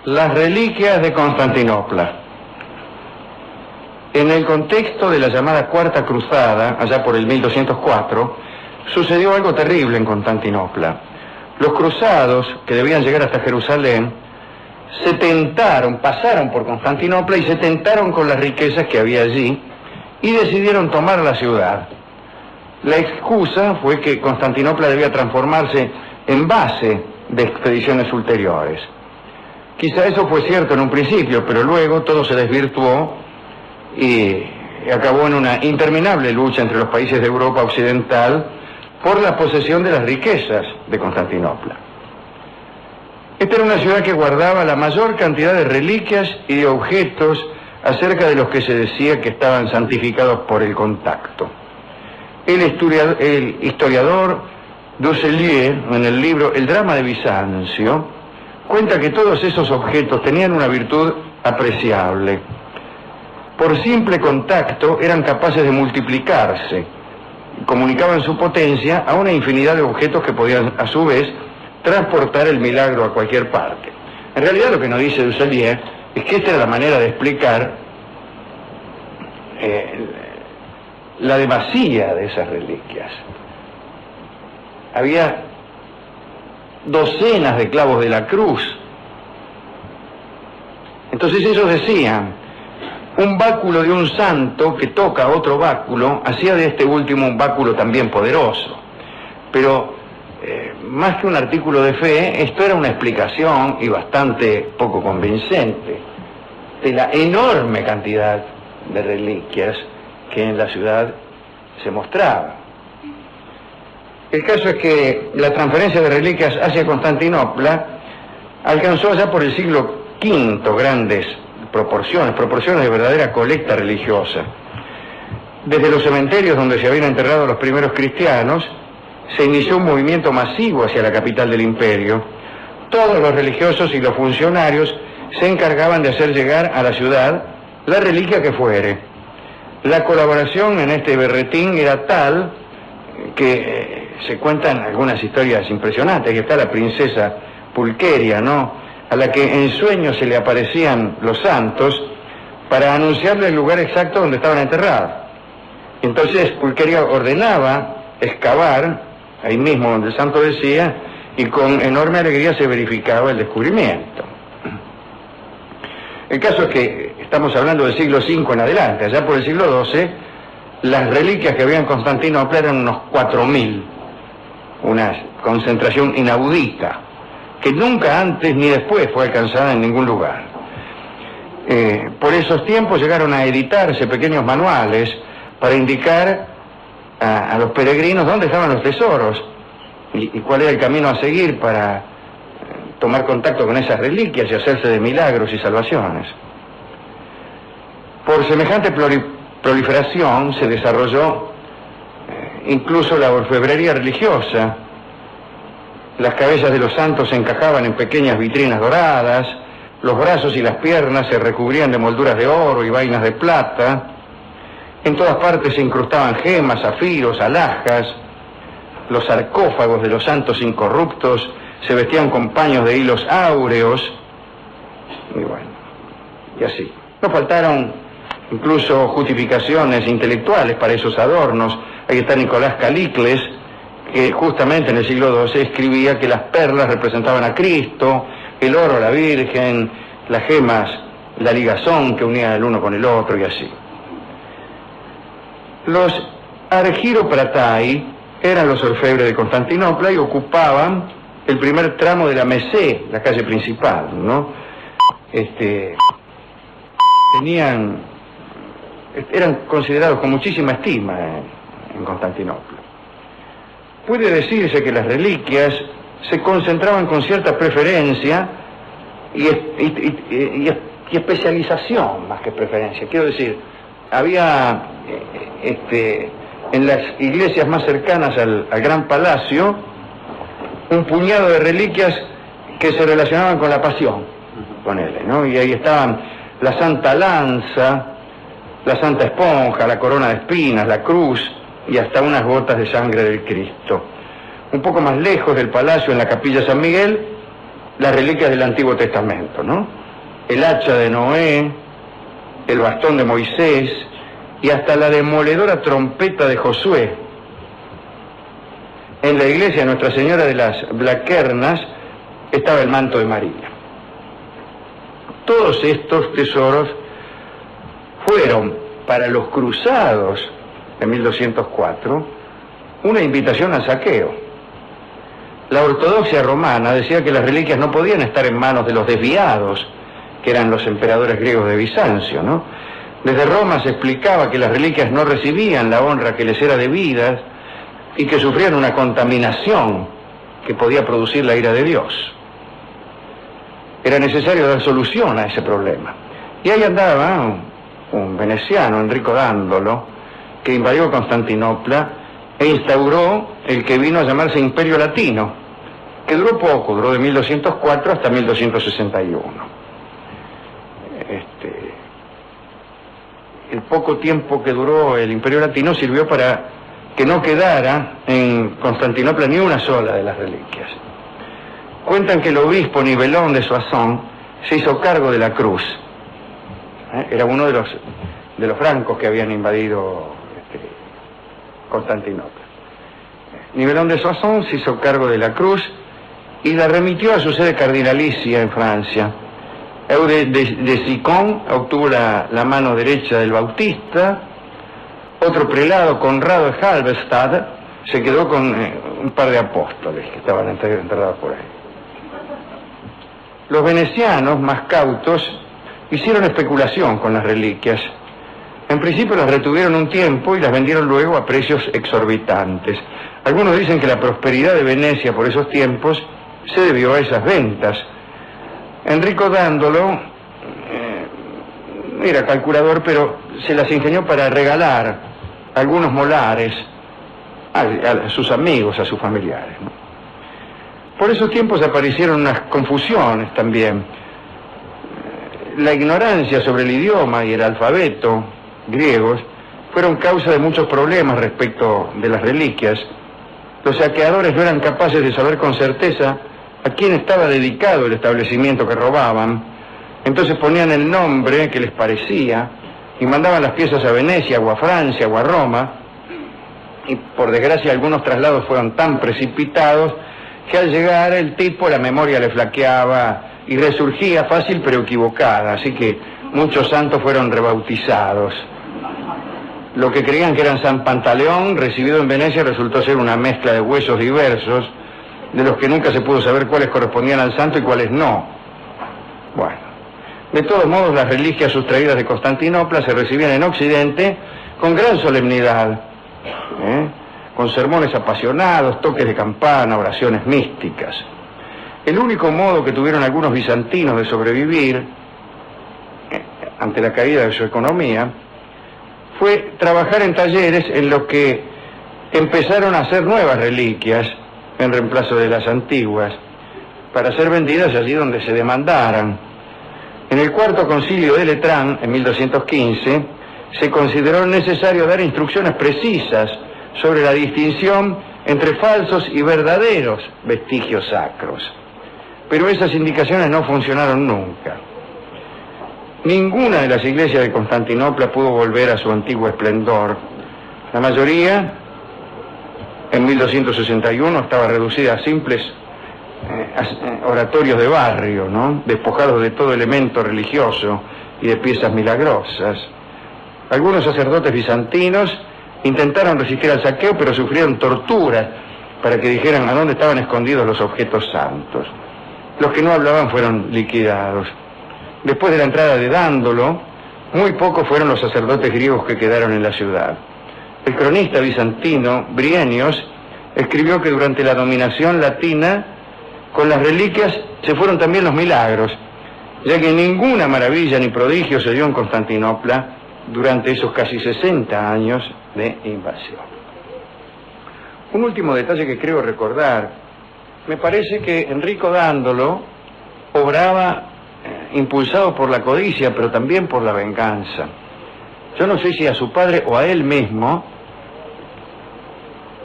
Las reliquias de Constantinopla. En el contexto de la llamada Cuarta Cruzada, allá por el 1204, sucedió algo terrible en Constantinopla. Los cruzados, que debían llegar hasta Jerusalén, pasaron por Constantinopla y se tentaron con las riquezas que había allí y decidieron tomar la ciudad. La excusa fue que Constantinopla debía transformarse en base de expediciones ulteriores. Quizá eso fue cierto en un principio, pero luego todo se desvirtuó y acabó en una interminable lucha entre los países de Europa Occidental por la posesión de las riquezas de Constantinopla. Esta era una ciudad que guardaba la mayor cantidad de reliquias y de objetos acerca de los que se decía que estaban santificados por el contacto. El historiador Dusselier, en el libro El drama de Bizancio, cuenta que todos esos objetos tenían una virtud apreciable. Por simple contacto eran capaces de multiplicarse, comunicaban su potencia a una infinidad de objetos que podían a su vez transportar el milagro a cualquier parte. En realidad lo que nos dice Dusselier es que esta era la manera de explicar la demasía de esas reliquias. Había docenas de clavos de la cruz. Entonces ellos decían, un báculo de un santo que toca a otro báculo hacía de este último un báculo también poderoso. Pero más que un artículo de fe, esto era una explicación y bastante poco convincente de la enorme cantidad de reliquias que en la ciudad se mostraba. El caso es que la transferencia de reliquias hacia Constantinopla alcanzó allá por el siglo V grandes proporciones de verdadera colecta religiosa. Desde los cementerios donde se habían enterrado los primeros cristianos, se inició un movimiento masivo hacia la capital del imperio. Todos los religiosos y los funcionarios se encargaban de hacer llegar a la ciudad la reliquia que fuere. La colaboración en este berretín era tal que se cuentan algunas historias impresionantes. Aquí está la princesa Pulqueria, ¿no?, a la que en sueños se le aparecían los santos para anunciarle el lugar exacto donde estaban enterrados. Entonces Pulqueria ordenaba excavar ahí mismo donde el santo decía, y con enorme alegría se verificaba el descubrimiento. El caso es que estamos hablando del siglo V en adelante. Allá por el siglo XII, las reliquias que había en Constantinopla eran unos 4.000, una concentración inaudita, que nunca antes ni después fue alcanzada en ningún lugar. Por esos tiempos llegaron a editarse pequeños manuales para indicar a los peregrinos dónde estaban los tesoros y cuál era el camino a seguir para tomar contacto con esas reliquias y hacerse de milagros y salvaciones. Por semejante proliferación se desarrolló incluso la orfebrería religiosa. Las cabezas de los santos se encajaban en pequeñas vitrinas doradas, los brazos y las piernas se recubrían de molduras de oro y vainas de plata. En todas partes se incrustaban gemas, zafiros, alhajas. Los sarcófagos de los santos incorruptos se vestían con paños de hilos áureos. Y bueno, y así. No faltaron incluso justificaciones intelectuales para esos adornos. Ahí está Nicolás Calicles, que justamente en el siglo XII escribía que las perlas representaban a Cristo, el oro a la Virgen, las gemas, la ligazón que unía el uno con el otro y así. Los argyropratai eran los orfebres de Constantinopla y ocupaban el primer tramo de la Mesé, la calle principal, ¿no? Eran considerados con muchísima estima en Constantinopla. Puede decirse que las reliquias se concentraban con cierta preferencia y especialización más que preferencia. Quiero decir, había en las iglesias más cercanas al Gran Palacio un puñado de reliquias que se relacionaban con la pasión, ponele, ¿no? Y ahí estaban la Santa Lanza, la Santa Esponja, la corona de espinas, la cruz y hasta unas gotas de sangre del Cristo. Un poco más lejos del palacio, en la capilla San Miguel, las reliquias del Antiguo Testamento, ¿no? El hacha de Noé, el bastón de Moisés y hasta la demoledora trompeta de Josué. En la iglesia de Nuestra Señora de las Blaquernas estaba el manto de María. Todos estos tesoros fueron para los cruzados en 1204 una invitación al saqueo. La ortodoxia romana decía que las reliquias no podían estar en manos de los desviados, que eran los emperadores griegos de Bizancio, ¿no? Desde Roma se explicaba que las reliquias no recibían la honra que les era debida y que sufrían una contaminación que podía producir la ira de Dios. Era necesario dar solución a ese problema. Y ahí andaba un veneciano, Enrico Dandolo, que invadió Constantinopla e instauró el que vino a llamarse Imperio Latino, que duró poco, duró de 1204 hasta 1261. El poco tiempo que duró el Imperio Latino sirvió para que no quedara en Constantinopla ni una sola de las reliquias. Cuentan que el obispo Nivelón de Soissons se hizo cargo de la cruz. Era uno de los francos que habían invadido Constantinopla. Nivelón de Soissons se hizo cargo de la cruz y la remitió a su sede cardinalicia en Francia. Eude de Sicón obtuvo la mano derecha del Bautista. Otro prelado, Conrado de Halberstadt, se quedó con un par de apóstoles que estaban enterrados por ahí. Los venecianos, más cautos, hicieron especulación con las reliquias. En principio las retuvieron un tiempo y las vendieron luego a precios exorbitantes. Algunos dicen que la prosperidad de Venecia por esos tiempos se debió a esas ventas. Enrico Dandolo era calculador, pero se las ingenió para regalar algunos molares a sus amigos, a sus familiares, ¿no? Por esos tiempos aparecieron unas confusiones también. La ignorancia sobre el idioma y el alfabeto griegos fueron causa de muchos problemas respecto de las reliquias. Los saqueadores no eran capaces de saber con certeza a quién estaba dedicado el establecimiento que robaban. Entonces ponían el nombre que les parecía y mandaban las piezas a Venecia o a Francia o a Roma, y por desgracia algunos traslados fueron tan precipitados que al llegar el tipo la memoria le flaqueaba y resurgía fácil pero equivocada, así que muchos santos fueron rebautizados. Lo que creían que eran San Pantaleón, recibido en Venecia, resultó ser una mezcla de huesos diversos, de los que nunca se pudo saber cuáles correspondían al santo y cuáles no. Bueno, de todos modos las reliquias sustraídas de Constantinopla se recibían en Occidente con gran solemnidad, con sermones apasionados, toques de campana, oraciones místicas. El único modo que tuvieron algunos bizantinos de sobrevivir ante la caída de su economía fue trabajar en talleres en los que empezaron a hacer nuevas reliquias en reemplazo de las antiguas, para ser vendidas allí donde se demandaran. En el Cuarto Concilio de Letrán, en 1215, se consideró necesario dar instrucciones precisas sobre la distinción entre falsos y verdaderos vestigios sacros. Pero esas indicaciones no funcionaron nunca. Ninguna de las iglesias de Constantinopla pudo volver a su antiguo esplendor. La mayoría, en 1261, estaba reducida a simples oratorios de barrio, ¿no?, despojados de todo elemento religioso y de piezas milagrosas. Algunos sacerdotes bizantinos intentaron resistir al saqueo, pero sufrieron torturas para que dijeran a dónde estaban escondidos los objetos santos. Los que no hablaban fueron liquidados. Después de la entrada de Dándolo, muy pocos fueron los sacerdotes griegos que quedaron en la ciudad. El cronista bizantino Brienios escribió que durante la dominación latina, con las reliquias se fueron también los milagros, ya que ninguna maravilla ni prodigio se dio en Constantinopla durante esos casi 60 años de invasión. Un último detalle que creo recordar: me parece que Enrico Dándolo obraba impulsado por la codicia, pero también por la venganza. Yo no sé si a su padre o a él mismo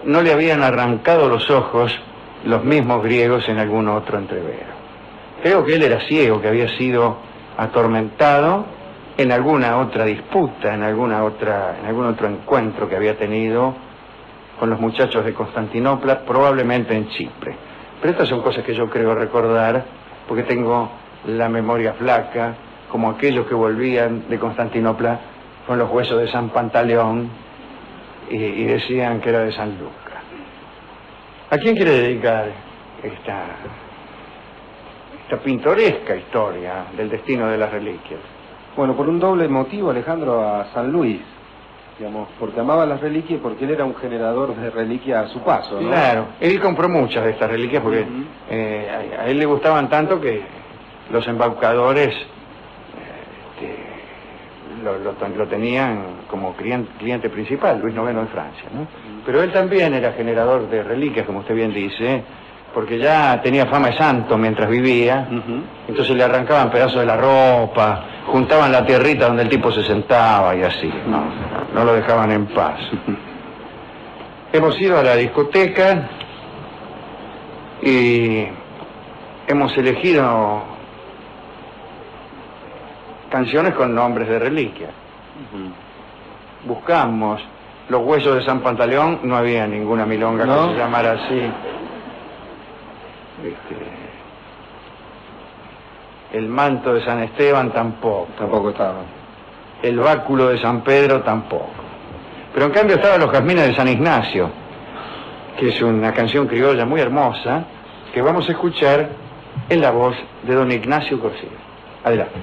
no le habían arrancado los ojos los mismos griegos en algún otro entrevero. Creo que él era ciego, que había sido atormentado en alguna otra disputa, en algún otro encuentro que había tenido con los muchachos de Constantinopla, probablemente en Chipre. Pero estas son cosas que yo creo recordar, porque tengo la memoria flaca, como aquellos que volvían de Constantinopla con los huesos de San Pantaleón y decían que era de San Lucas. ¿A quién quiere dedicar esta pintoresca historia del destino de las reliquias? Bueno, por un doble motivo, Alejandro, a San Luis, digamos, porque amaba las reliquias y porque él era un generador de reliquias a su paso, ¿no? Claro, él compró muchas de estas reliquias porque a él le gustaban tanto que los embaucadores lo tenían como cliente principal, Luis IX de Francia, ¿no? Pero él también era generador de reliquias, como usted bien dice, porque ya tenía fama de santo mientras vivía, entonces le arrancaban pedazos de la ropa, juntaban la tierrita donde el tipo se sentaba y así, no lo dejaban en paz. Hemos ido a la discoteca y hemos elegido canciones con nombres de reliquias. Buscamos los huesos de San Pantaleón, no había ninguna milonga que se llamara así. El manto de San Esteban tampoco estaba. El báculo de San Pedro tampoco. Pero en cambio estaban los jazmines de San Ignacio, que es una canción criolla muy hermosa que vamos a escuchar en la voz de don Ignacio Corsini. Adelante.